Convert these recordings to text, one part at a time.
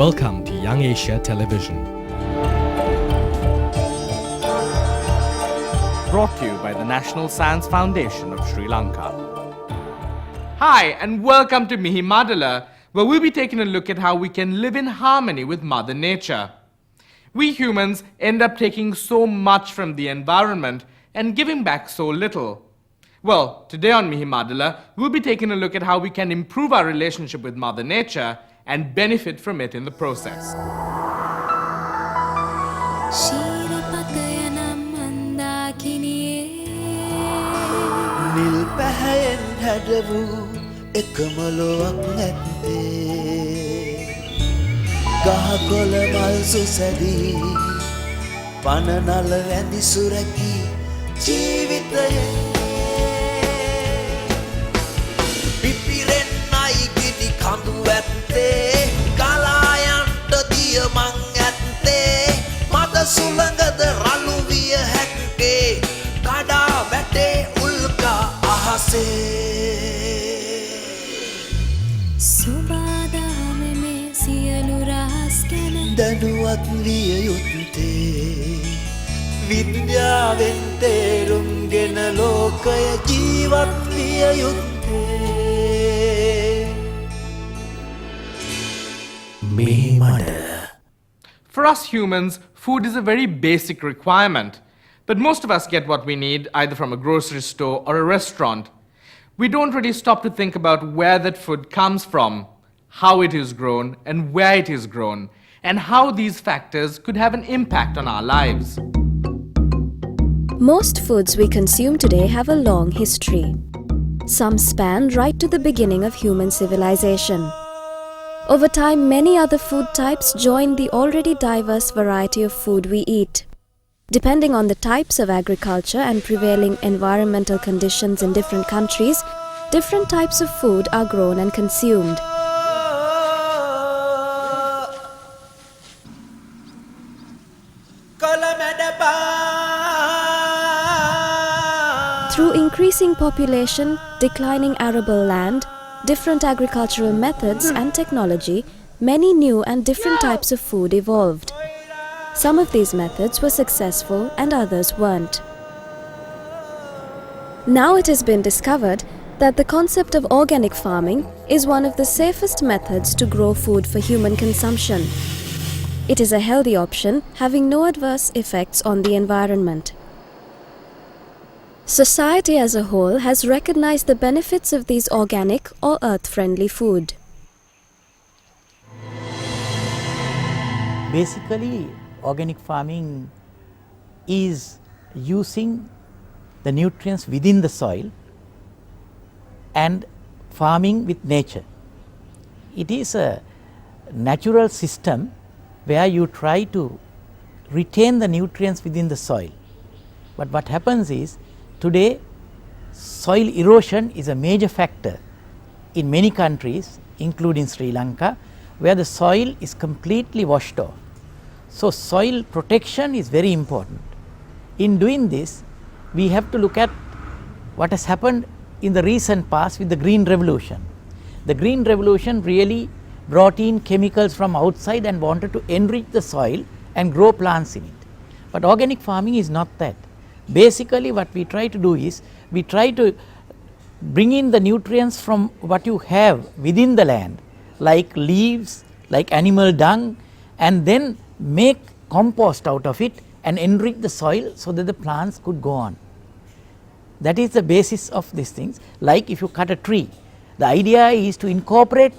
Welcome to Young Asia Television. Brought to you by the National Science Foundation of Sri Lanka. Hi, and welcome to Mihi Madala, where we'll be taking a look at how we can live in harmony with Mother Nature. We humans end up taking so much from the environment and giving back so little. Well, today on Mihi Madala, we'll be taking a look at how we can improve our relationship with Mother Nature and benefit from it in the process. සුළඟද රළු විය හැක්කේ කඩා වැටේ උල්කා අහසේ සුබාදාම මේ සියලු රහස් ගැන දැනුවත් විය යුත්තේ විද්‍යාවෙන් තේරුම්ගෙන ලෝකය ජීවත් විය යුත්තේ මේ මඩ. For us humans, food is a very basic requirement. But most of us get what we need either from a grocery store or a restaurant. We don't really stop to think about where that food comes from, how it is grown, and where it is grown, and how these factors could have an impact on our lives. Most foods we consume today have a long history. Some span right to the beginning of human civilization. Over time, many other food types join the already diverse variety of food we eat. Depending on the types of agriculture and prevailing environmental conditions in different countries, different types of food are grown and consumed. Through increasing population, declining arable land, different agricultural methods and technology, many new and different types of food evolved. Some of these methods were successful and others weren't. Now it has been discovered that the concept of organic farming is one of the safest methods to grow food for human consumption. It is a healthy option, having no adverse effects on the environment. Society as a whole has recognized the benefits of these organic or earth-friendly food. Basically, organic farming is using the nutrients within the soil and farming with nature. It is a natural system where you try to retain the nutrients within the soil. But what happens is, today, soil erosion is a major factor in many countries, including Sri Lanka, where the soil is completely washed off. So, soil protection is very important. In doing this, we have to look at what has happened in the recent past with the Green Revolution. The Green Revolution really brought in chemicals from outside and wanted to enrich the soil and grow plants in it. But organic farming is not that. Basically, what we try to do is, we try to bring in the nutrients from what you have within the land, like leaves, like animal dung, and then make compost out of it and enrich the soil so that the plants could go on. That is the basis of these things. Like if you cut a tree, the idea is to incorporate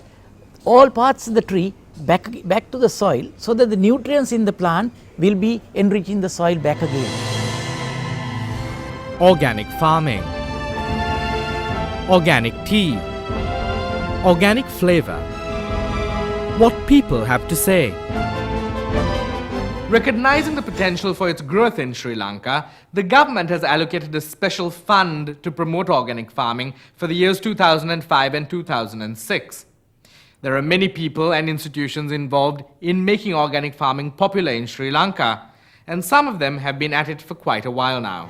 all parts of the tree back to the soil so that the nutrients in the plant will be enriching the soil back again. Organic farming, organic tea, organic flavor. What people have to say. Recognizing the potential for its growth in Sri Lanka, the government has allocated a special fund to promote organic farming for the years 2005 and 2006. There are many people and institutions involved in making organic farming popular in Sri Lanka, and some of them have been at it for quite a while now.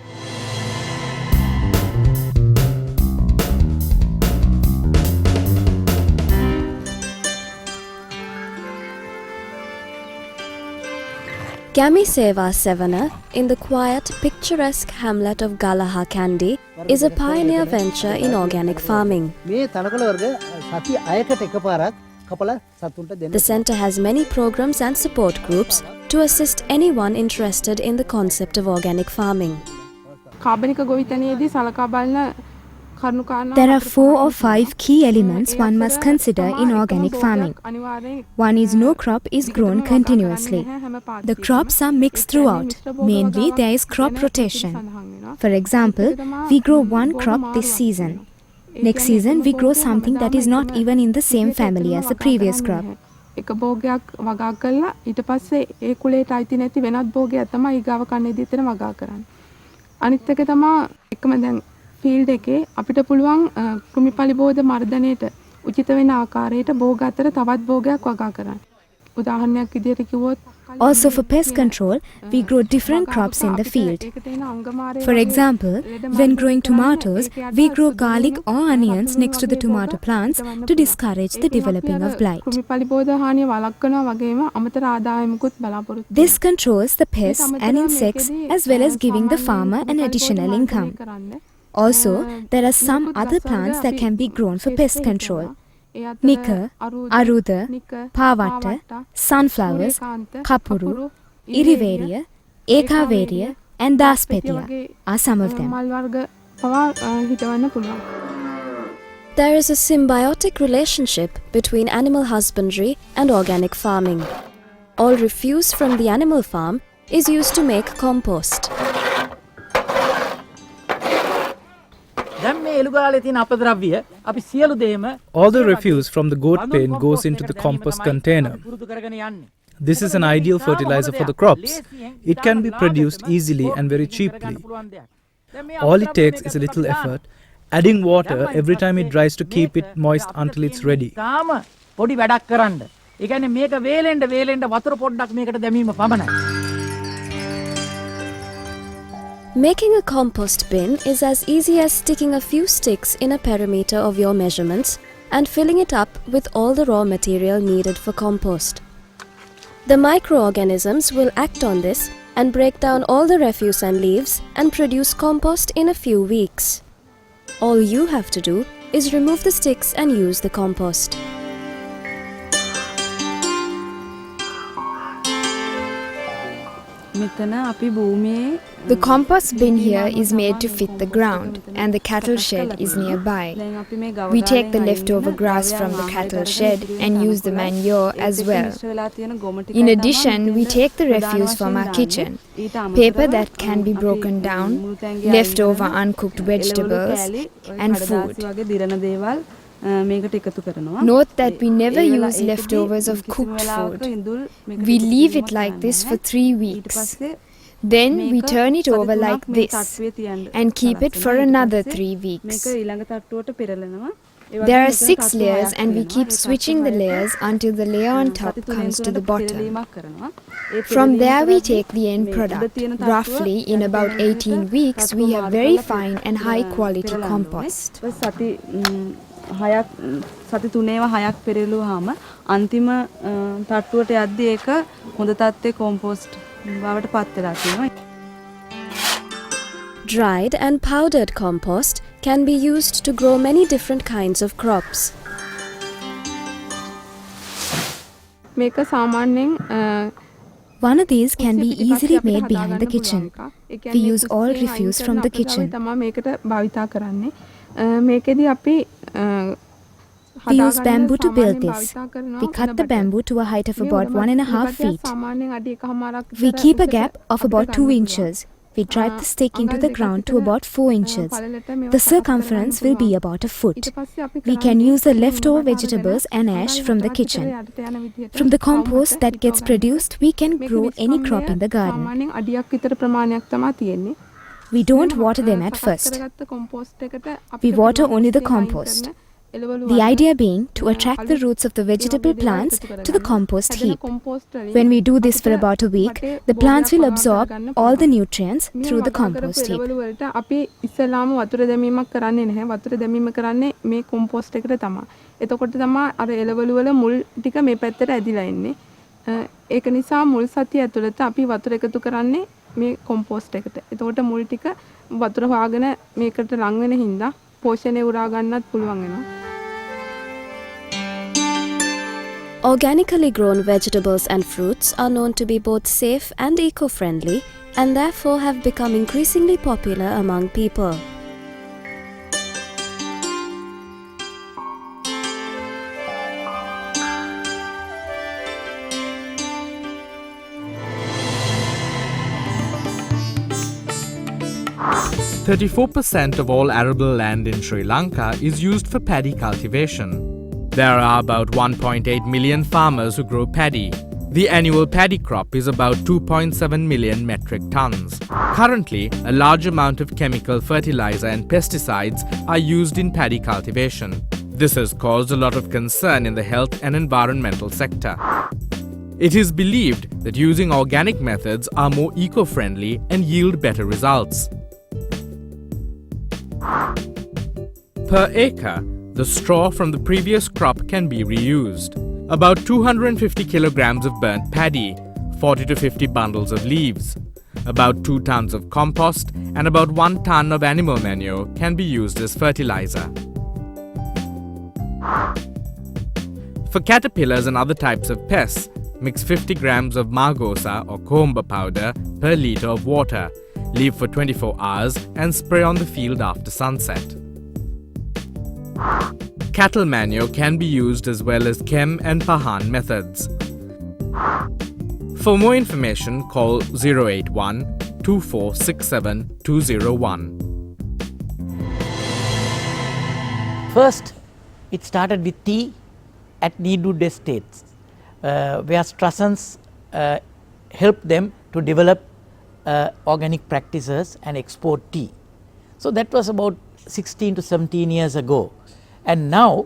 Yami Seva Sevana, in the quiet, picturesque hamlet of Galaha Kandi, is a pioneer venture in organic farming. The center has many programs and support groups to assist anyone interested in the concept of organic farming. There are 4 or 5 key elements one must consider in organic farming. One is no crop is grown continuously. The crops are mixed throughout. Mainly there is crop rotation. For example, we grow one crop this season. Next season we grow something that is not even in the same family as the previous crop. Field එකේ අපිට පුළුවන් කෘමි පලිබෝධ මර්ධනයට උචිත වෙන ආකාරයට භෝග අතර තවත් භෝගයක් වගා කරන්න. උදාහරණයක් විදිහට කිව්වොත් Also for pest control, we grow different crops in the field. For example, when growing tomatoes, we grow garlic or onions next to the tomato plants to discourage the developing of blight. කෘමි පලිබෝධ හානිය වළක්වනවා වගේම අමතර ආදායමකුත් බලාපොරොත්තු වෙනවා. This controls the pests and insects as well as giving the farmer an additional income. Also, there are some other plants that can be grown for pest control. Nika, Aruda, Pavatta, sunflowers, Kapuru, Irivaria, Ekaveria and Daspetia are some of them. There is a symbiotic relationship between animal husbandry and organic farming. All refuse from the animal farm is used to make compost. All the refuse from the goat pen goes into the compost container. This is an ideal fertilizer for the crops. It can be produced easily and very cheaply. All it takes is a little effort, adding water every time it dries to keep it moist until it's ready. Making a compost bin is as easy as sticking a few sticks in a perimeter of your measurements and filling it up with all the raw material needed for compost. The microorganisms will act on this and break down all the refuse and leaves and produce compost in a few weeks. All you have to do is remove the sticks and use the compost. The compost bin here is made to fit the ground and the cattle shed is nearby. We take the leftover grass from the cattle shed and use the manure as well. In addition, we take the refuse from our kitchen, paper that can be broken down, leftover uncooked vegetables and food. Note that we never use leftovers of cooked food. We leave it like this for 3 weeks. Then we turn it over like this and keep it for another 3 weeks. There are 6 layers and we keep switching the layers until the layer on top comes to the bottom. From there we take the end product. Roughly in about 18 weeks we have very fine and high quality compost. සති 3ව 6ක් පෙරළුවාම අන්තිම තට්ටුවට යද්දී ඒක හොඳ තත්ත්වයේ compost බවට පත් වෙලා තියෙනවා. Dried and powdered compost can be used to grow many different kinds of crops. මේක සාමාන්‍යයෙන් One of these can be easily made behind the kitchen. We use all refuse from the kitchen. We use bamboo to build this. We cut the bamboo to a height of about 1.5 feet. We keep a gap of about 2 inches. We drive the stick into the ground to about 4 inches. The circumference will be about a foot. We can use the leftover vegetables and ash from the kitchen. From the compost that gets produced, we can grow any crop in the garden. We don't water them at first. We water only the compost. The idea being to attract the roots of the vegetable plants to the compost heap. When we do this for about a week, the plants will absorb all the nutrients through the compost heap. ඒක නිසා මුල් සතිය ඇතුළත අපි වතුර එකතු කරන්නේ මේ කොම්පෝස්ට් එකට. එතකොට මුල් ටික වතුර හොයාගෙන මේකට ලං වෙන හින්දා පෝෂණය උරා ගන්නත් පුළුවන් වෙනවා. Organically grown vegetables and fruits are known to be both safe and eco-friendly and therefore have become increasingly popular among people. "34% of all arable land in Sri Lanka is used for paddy cultivation. There are about 1.8 million farmers who grow paddy. The annual paddy crop is about 2.7 million metric tons. Currently, a large amount of chemical fertilizer and pesticides are used in paddy cultivation. This has caused a lot of concern in the health and environmental sector. It is believed that using organic methods are more eco-friendly and yield better results. Per acre, the straw from the previous crop can be reused. About 250 kilograms of burnt paddy, 40 to 50 bundles of leaves, about 2 tons of compost and about 1 ton of animal manure can be used as fertilizer. For caterpillars and other types of pests, mix 50 grams of margosa or comba powder per litre of water, leave for 24 hours and spray on the field after sunset. Cattle manure can be used as well as chem and pahan methods. For more information, call 081 2467 201. First, it started with tea at Needwood Estates, where Strassans helped them to develop organic practices and export tea. So that was about 16 to 17 years ago. And now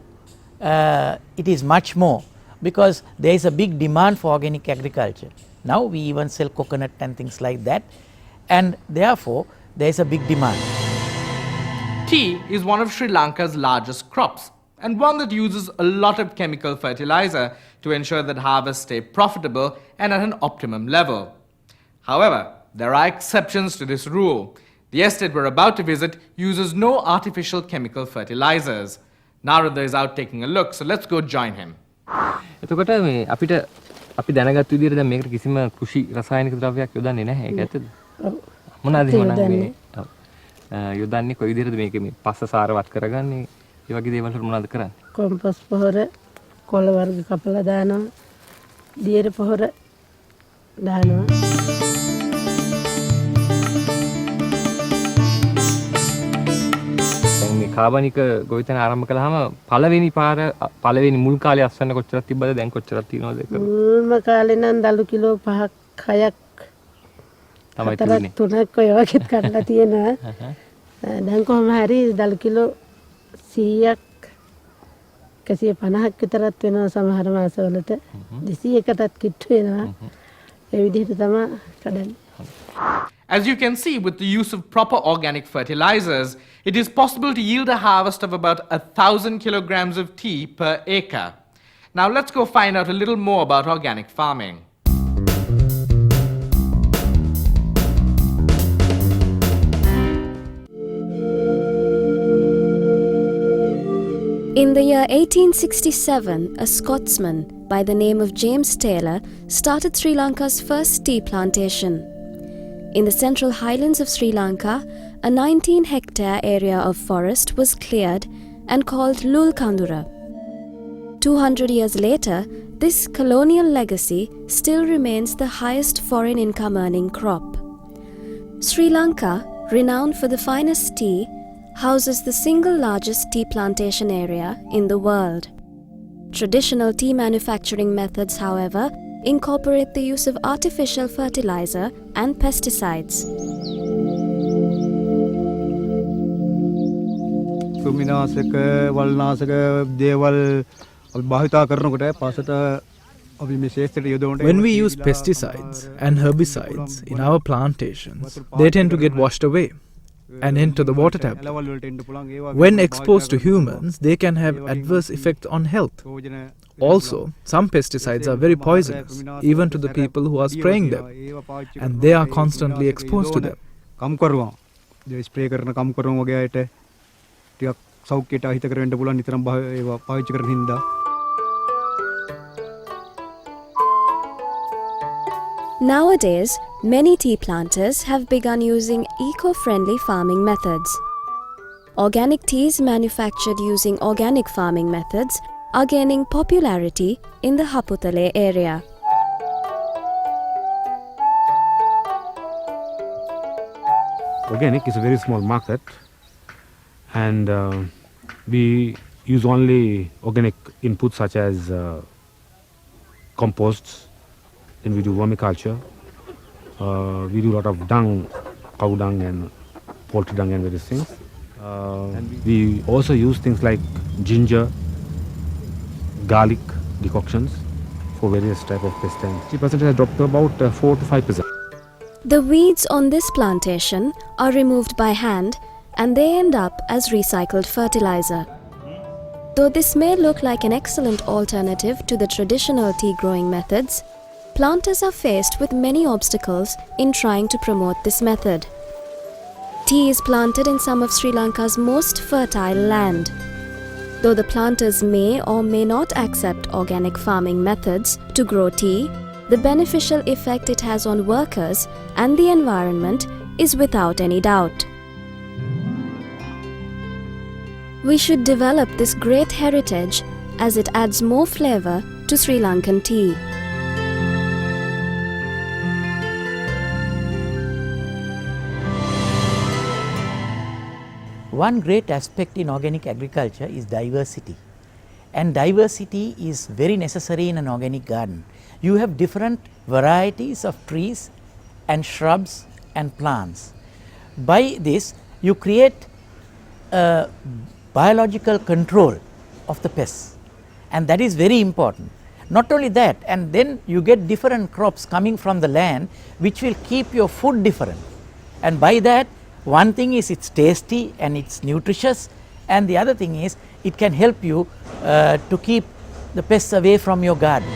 it is much more because there is a big demand for organic agriculture. Now we even sell coconut and things like that, and therefore there is a big demand. Tea is one of Sri Lanka's largest crops and one that uses a lot of chemical fertilizer to ensure that harvests stay profitable and at an optimum level. However, there are exceptions to this rule. The estate we're about to visit uses no artificial chemical fertilizers. Narada is out taking a look, so let's go join him. එතකොට මේ අපිට අපි දැනගත් විදිහට දැන් මේකට කිසිම කෘෂි රසායනික ද්‍රව්‍යයක් යොදන්නේ නැහැ. ඒක ඇත්තද? මොනවාද එහෙනම් මේ යොදන්නේ කොයි විදිහටද මේක මේ පස්ස සාරවත් කරගන්නේ? ඒ වගේ දේවල් වලට මොනවද කරන්නේ? කොම්පෝස්ට් පොහොර කොළ වර්ග කපලා දානවා. දියර පොහොර දානවා. කාබනික ගොවිතැන ආරම්භ කළාම පළවෙනි පාර පළවෙනි මුල් කාලේ අස්වැන්න කොච්චරක් තිබ්බද දැන් කොච්චරක් තියෙනවද ඒක මුල්ම කාලේ නම් දළු කිලෝ 5ක් 6ක් තමයි තිබුණේ 3ක් ඔය වගේත් කඩලා තියෙනවා දැන් කොහොම හරි දළු කිලෝ 100ක් 150ක් විතරක් වෙනවා සමහර මාසවලට 200කටත් කිට්ටු වෙනවා ඒ විදිහට තමයි කඩන්නේ. As you can see, with the use of proper organic fertilizers, it is possible to yield a harvest of about 1,000 kilograms of tea per acre. Now let's go find out a little more about organic farming. In the year 1867, a Scotsman by the name of James Taylor started Sri Lanka's first tea plantation. In the central highlands of Sri Lanka, a 19-hectare area of forest was cleared and called Lulkandura. 200 years later, this colonial legacy still remains the highest foreign income-earning crop. Sri Lanka, renowned for the finest tea, houses the single largest tea plantation area in the world. Traditional tea manufacturing methods, however, incorporate the use of artificial fertilizer and pesticides. When we use pesticides and herbicides in our plantations, they tend to get washed away and enter the water tablet. When exposed to humans, they can have adverse effects on health. Also, some pesticides are very poisonous, even to the people who are spraying them, and they are constantly exposed to them. Spray කරන කම්කරුවන් වගේ අයට ටිකක් සෞඛ්‍යයට අහිතකර වෙන්න පුළුවන් නිතරම ඒවා පාවිච්චි කරන හින්දා. Nowadays, many tea planters have begun using eco-friendly farming methods. Organic teas manufactured using organic farming methods are gaining popularity in the Haputale area. Organic is a very small market, and we use only organic inputs such as composts. Then we do vermiculture. We do a lot of dung, cow dung and poultry dung and various things. We also use things like ginger, garlic decoctions for various type of pests. And the percentage has dropped to about 4 to 5%. The weeds on this plantation are removed by hand and they end up as recycled fertilizer. Though this may look like an excellent alternative to the traditional tea growing methods, planters are faced with many obstacles in trying to promote this method. Tea is planted in some of Sri Lanka's most fertile land. Though the planters may or may not accept organic farming methods to grow tea, the beneficial effect it has on workers and the environment is without any doubt. We should develop this great heritage as it adds more flavor to Sri Lankan tea. One great aspect in organic agriculture is diversity, and diversity is very necessary in an organic garden. You have different varieties of trees and shrubs and plants. By this, you create a biological control of the pests, and that is very important. Not only that, and then you get different crops coming from the land which will keep your food different, and by that, one thing is it's tasty and it's nutritious, and the other thing is it can help you to keep the pests away from your garden.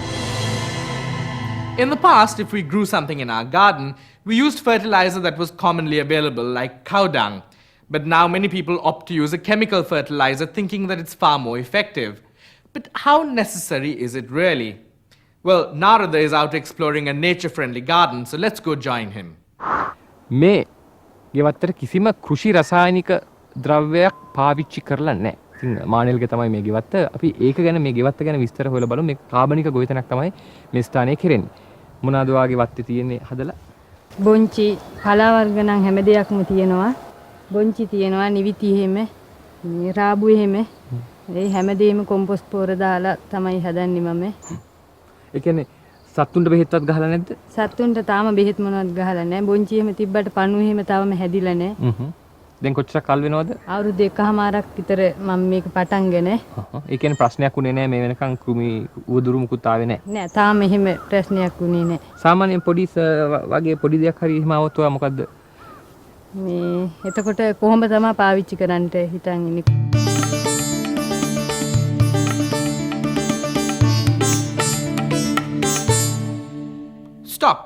In the past, if we grew something in our garden, we used fertilizer that was commonly available, like cow dung. But now many people opt to use a chemical fertilizer, thinking that it's far more effective. But how necessary is it really? Well, Narada is out exploring a nature-friendly garden, so let's go join him. මේ ගෙවත්තට කිසිම කෘෂි රසායනික ද්‍රව්‍යයක් පාවිච්චි කරලා නැහැ. ඉතින් මානෙල්ගේ තමයි මේ ගෙවත්ත. අපි ඒක ගැන මේ ගෙවත්ත ගැන විස්තර හොයලා බලමු. මේ කාබනික ගොවිතැනක් තමයි මේ ස්ථානයේ කෙරෙන්නේ. මොනවාද වාගේ වත්තේ තියෙන්නේ හදලා? බොංචි පලා වර්ග නම් හැම දෙයක්ම තියෙනවා. බොංචි තියෙනවා, නිවිති එහෙම, මේ රාබු එහෙම. ඒ හැම දෙයක්ම කොම්පොස්ට් පොර දාලා තමයි හදන්නේ මම. ඒ කියන්නේ සත්තුන්ට බෙහෙත්වත් ගහලා නැද්ද? සත්තුන්ට තාම බෙහෙත් මොනවත් ගහලා නැහැ. බොංචි එහෙම තිබ්බට පණු එහෙම තාම හැදිලා නැහැ. දැන් කොච්චර කල් වෙනවද? අවුරුදු 1කමාරක් විතර මම මේක පටන්ගෙන. ඒ කියන්නේ ප්‍රශ්නයක් උනේ නැහැ මේ වෙනකන් කෘමි උවදුරු මුකුත් ආවේ නැහැ. නෑ තාම එහෙම ප්‍රශ්නයක් උනේ නැහැ. සාමාන්‍යයෙන් පොඩි වගේ පොඩි දෙයක් හරි එහෙම આવොත් ඔයා මොකද්ද? මේ එතකොට කොහොමද තමයි පාවිච්චි කරන්නට හිතන් ඉන්නේ? Stop.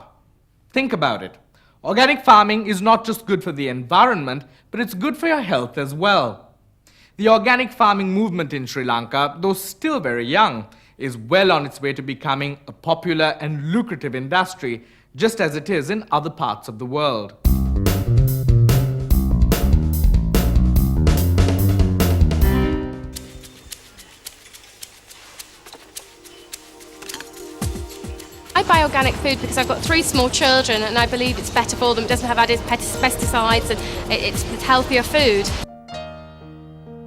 Think about it. Organic farming is not just good for the environment, but it's good for your health as well. The organic farming movement in Sri Lanka, though still very young, is well on its way to becoming a popular and lucrative industry, just as it is in other parts of the world. I buy organic food because I've got 3 small children and I believe it's better for them. It doesn't have added pesticides and it's healthier food.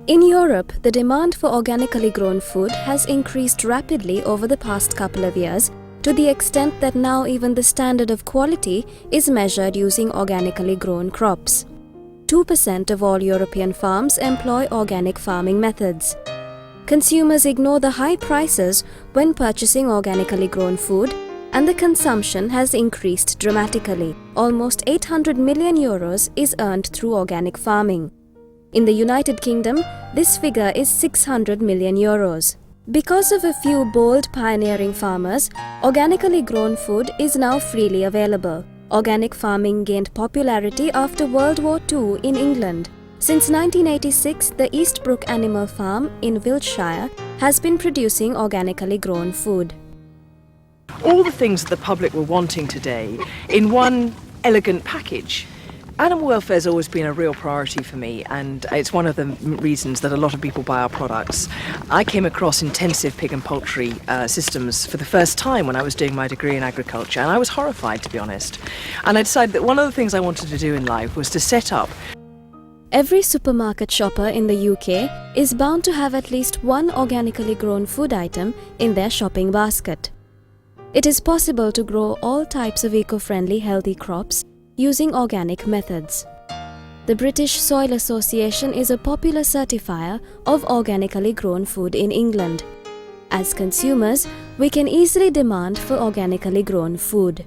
In Europe, the demand for organically grown food has increased rapidly over the past couple of years, to the extent that now even the standard of quality is measured using organically grown crops. 2% of all European farms employ organic farming methods. Consumers ignore the high prices when purchasing organically grown food, and the consumption has increased dramatically. Almost 800 million euros is earned through organic farming. In the United Kingdom, this figure is 600 million euros. Because of a few bold pioneering farmers, organically grown food is now freely available. Organic farming gained popularity after World War II in England. Since 1986, the Eastbrook Animal Farm in Wiltshire has been producing organically grown food. All the things that the public were wanting today in one elegant package. Animal welfare has always been a real priority for me, and it's one of the reasons that a lot of people buy our products. I came across intensive pig and poultry systems for the first time when I was doing my degree in agriculture, and I was horrified, to be honest. And I decided that one of the things I wanted to do in life was to set up. Every supermarket shopper in the UK is bound to have at least one organically grown food item in their shopping basket. It is possible to grow all types of eco-friendly healthy crops using organic methods. The British Soil Association is a popular certifier of organically grown food in England. As consumers, we can easily demand for organically grown food.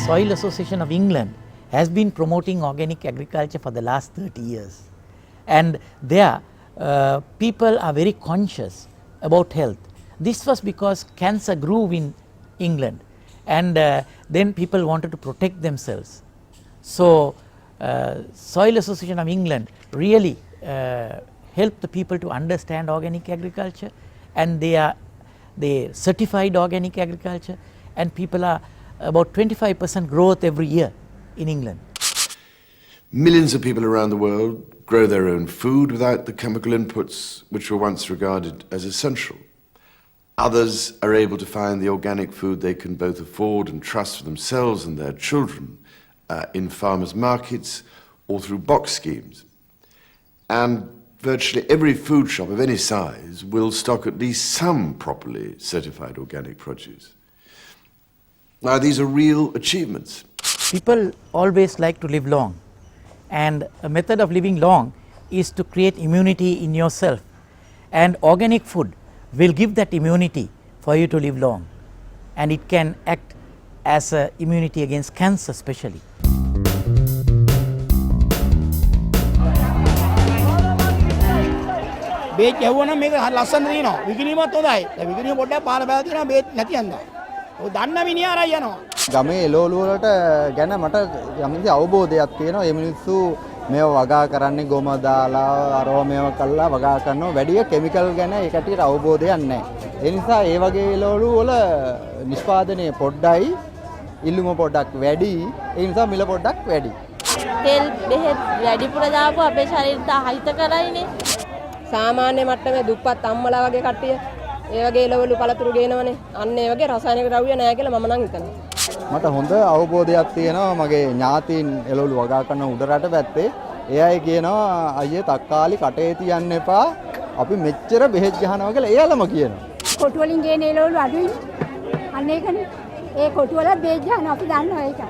Soil Association of England has been promoting organic agriculture for the last 30 years. And there, people are very conscious about health. This was because cancer grew in England. And then people wanted to protect themselves. So, Soil Association of England really helped the people to understand organic agriculture, and they certified organic agriculture, and people are about 25% growth every year in England. Millions of people around the world grow their own food without the chemical inputs which were once regarded as essential. Others are able to find the organic food they can both afford and trust for themselves and their children in farmers' markets or through box schemes. And virtually every food shop of any size will stock at least some properly certified organic produce. Now, these are real achievements. People always like to live long, and a method of living long is to create immunity in yourself, and organic food will give that immunity for you to live long, and it can act as an immunity against cancer especially. බේත් යවුවනම් මේක ලස්සන දිනනවා විකිණීමත් හොඳයි දැන් විකිණීම පොඩ්ඩක් පාර බැලලා තියෙනවා බේත් නැති යනවා ඔය දන්න මිනිහා අරයි යනවා ගමේ එළවලු වලට ගැන මට යම්කිසි අවබෝධයක් තියෙනවා මේ මිනිස්සු මේව වගා කරන්නේ ගොම දාලා අරව මේව කළා වගා කරනවා වැඩි කෙමිකල් ගැන ඒ කටියට අවබෝධයක් නැහැ ඒ නිසා ඒ වගේ එළවලු වල නිෂ්පාදනය පොඩ්ඩයි ඉල්ලුම පොඩ්ඩක් වැඩි ඒ නිසා මිල පොඩ්ඩක් වැඩි තෙල් බෙහෙත් වැඩිපුර දාපුව අපේ ශරීරයට අහිත කරයිනේ සාමාන්‍ය මට්ටමේ දුප්පත් අම්මලා වගේ කට්ටිය ඒ වගේ එළවලු පළතුරු ගේනවනේ අන්න ඒ වගේ රසායනික ද්‍රව්‍ය නැහැ කියලා මම නම් හිතනවා මට හොඳ අවබෝධයක් තියෙනවා මගේ ඥාතීන් එළවලු වගා කරන උඩරට පැත්තේ ඒ අය කියනවා අයියේ තක්කාලි කටේ තියන්න එපා අපි මෙච්චර බෙහෙත් ගහනවා කියලා එයාලම කියනවා කොටු වලින් ගේන එළවලු අඩුයිනේ අන්න ඒකනේ ඒ කොටු වල බෙහෙත් ගහන අපි දන්නවා ඒක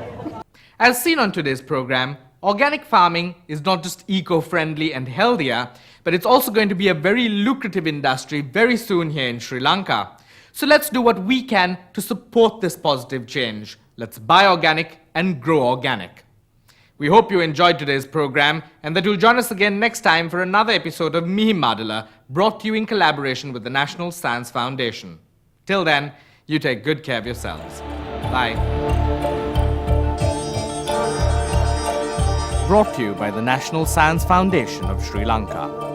As seen on today's program, organic farming is not just eco-friendly and healthier, but it's also going to be a very lucrative industry very soon here in Sri Lanka. So let's do what we can to support this positive change. Let's buy organic and grow organic. We hope you enjoyed today's program and that you'll join us again next time for another episode of Mihi Madala, brought to you in collaboration with the National Science Foundation. Till then, you take good care of yourselves. Bye. Brought to you by the National Science Foundation of Sri Lanka.